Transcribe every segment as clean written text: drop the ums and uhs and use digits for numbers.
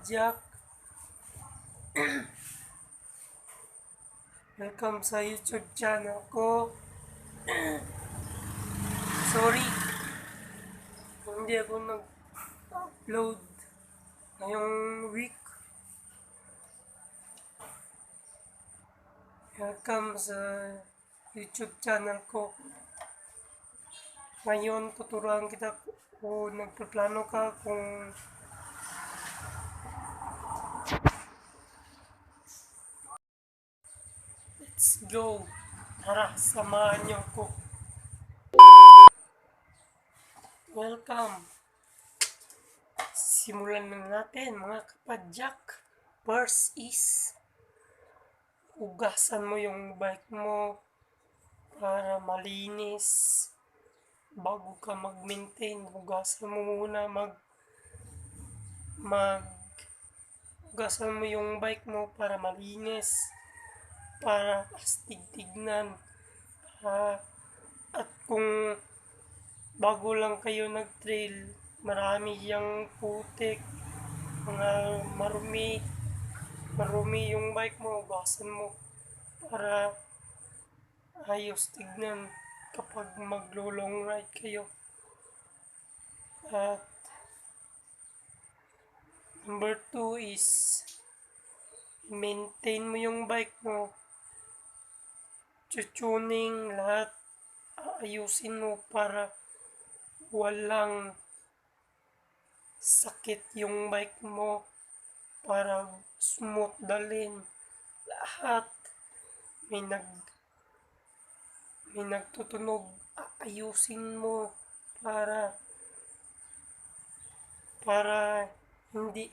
kapadyak. Welcome sa YouTube channel ko. Sorry, hindi ako nag-upload ngayong week. Welcome sa YouTube channel ko. Ngayon, tuturuan kita kung nagpaplano ka kung let's go. Tara, samahan niyo ko. Welcome. Simulan na natin mga kapadyak. First is hugasan mo yung bike mo para malinis. Bago ka mag-maintain, hugasan mo muna hugasan mo yung bike mo para malinis, para astig tignan. At kung bago lang kayo nag-trail, marami yung putik, mga marumi yung bike mo, hugasan mo para ayos tignan kapag maglo-long ride kayo. At number 2 is maintain mo yung bike mo, tuning lahat, ayusin mo para walang sakit yung bike mo, para smooth dalhin lahat. May nagtutunog, ayusin mo para hindi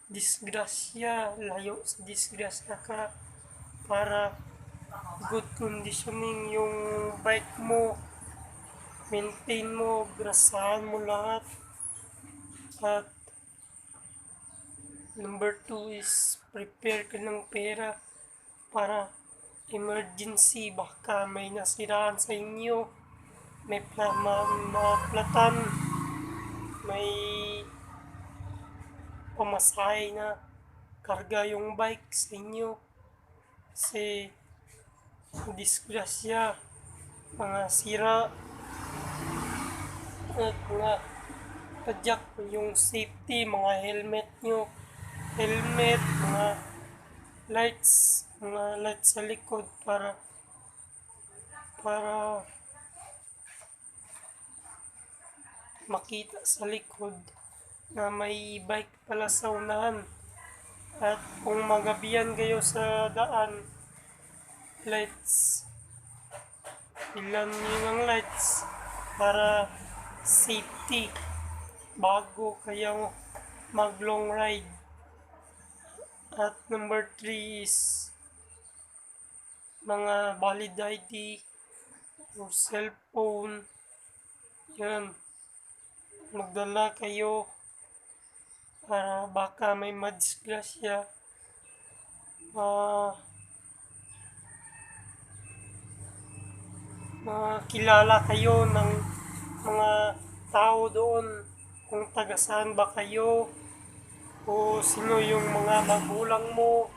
disgrasya, layo sa disgrasya ka, para good conditioning yung bike mo, maintain mo, grasahan mo lahat. At number 2 is prepare ka ng pera para emergency, baka may nasiraan sa inyo, may maplatan, may pamasahe na karga yung bike sa inyo kasi disgrasya, mga sira. At mga padyak, yung safety, mga helmet, mga lights sa likod para makita sa likod na may bike pala sa unahan. At kung magabihan kayo sa daan, lights, ilan yun ang lights para safety bago kayo mag long ride. At number 3 is mga valid ID o cellphone. Yan, magdala kayo para baka may madisgrasya, makilala kayo ng mga tao doon kung taga saan ba kayo o sino yung mga magulang mo,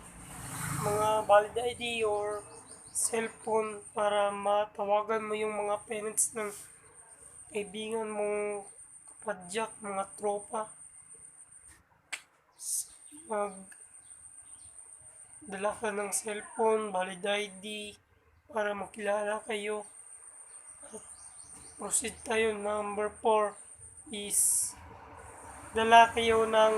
mga valid ID or cellphone para matawagan mo yung mga parents ng kaibigan mong kapadyak, mga tropa. Magdala ka ng cellphone, valid ID para makilala kayo. At proceed tayo. Number 4 is dala kayo ng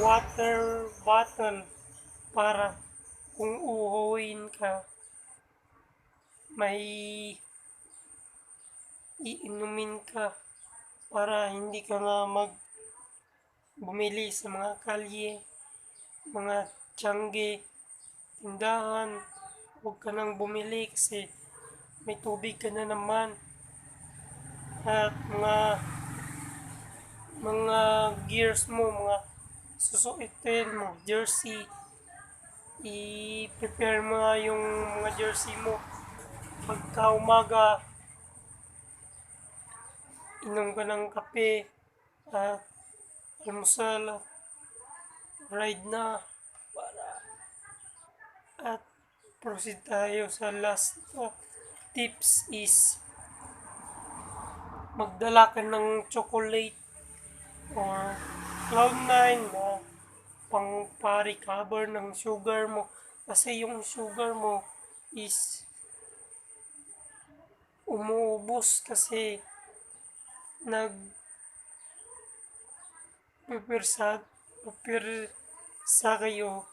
water bottle para kung uuhuin ka, may iinumin ka para hindi ka na bumili sa mga kalye, mga tiyangge, tindahan. Huwag ka nang bumili kasi may tubig ka na naman. At mga gears mo, mga susuitin, mga jersey, i-prepare mo na yung mga jersey mo. Pagka umaga, inom ka ng kape at almusal at ride na. At proceed tayo sa last tips is magdala ka ng chocolate or Cloud9 na pang pa-recover ng sugar mo. Kasi yung sugar mo is umuubos kasi nag pipirsa kayo,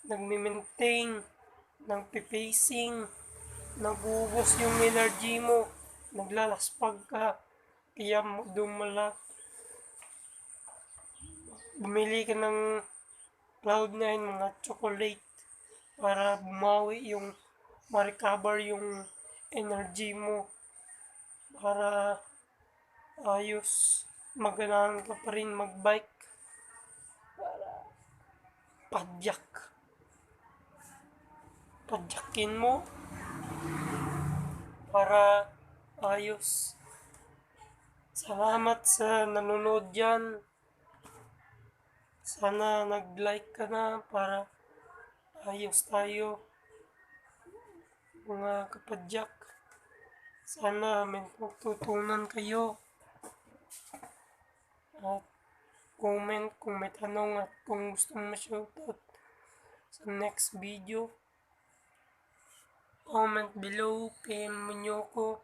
nagme-maintain ng pipacing, nag-uubos yung energy mo, naglalaspag ka, kaya bumili ka ng Cloud9 mga chocolate para bumawi yung ma-recover yung energy mo para ayos maganahan ka pa rin magbike. Padyakin mo para ayos. Salamat sa nanonood dyan. Sana nag-like ka na para ayos tayo mga kapadyak. Sana may matutunan kayo. At comment kung may tanong at kung gusto mo ma-shoutout sa next video. Comment below, PM mo nyo ko.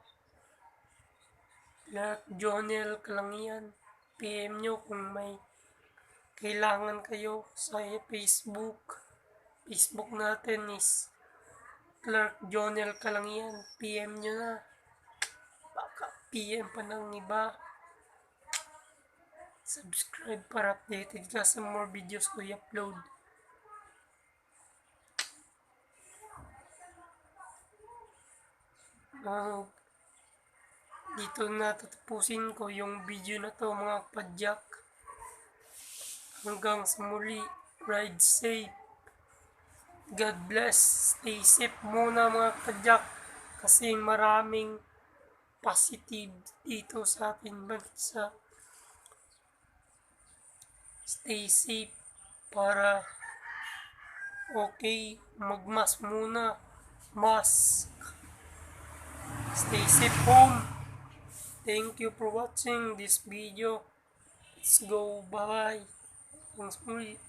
Jonel Kalangian. PM nyo kung may kailangan kayo sa Facebook. Facebook natin is Clark Jonel Kalangian. PM nyo na. Baka PM pa ng iba. Subscribe para updated ka sa more videos ko i-upload. Dito na tatapusin ko yung video na to mga kapadyak. Hanggang sa muli, ride safe. God bless. Stay safe muna mga kapadyak kasi maraming positive dito sa ating bansa. Stay safe para okay, magmask muna. Mask. Stay safe home. Thank you for watching this video. Let's go. Bye. Thanks for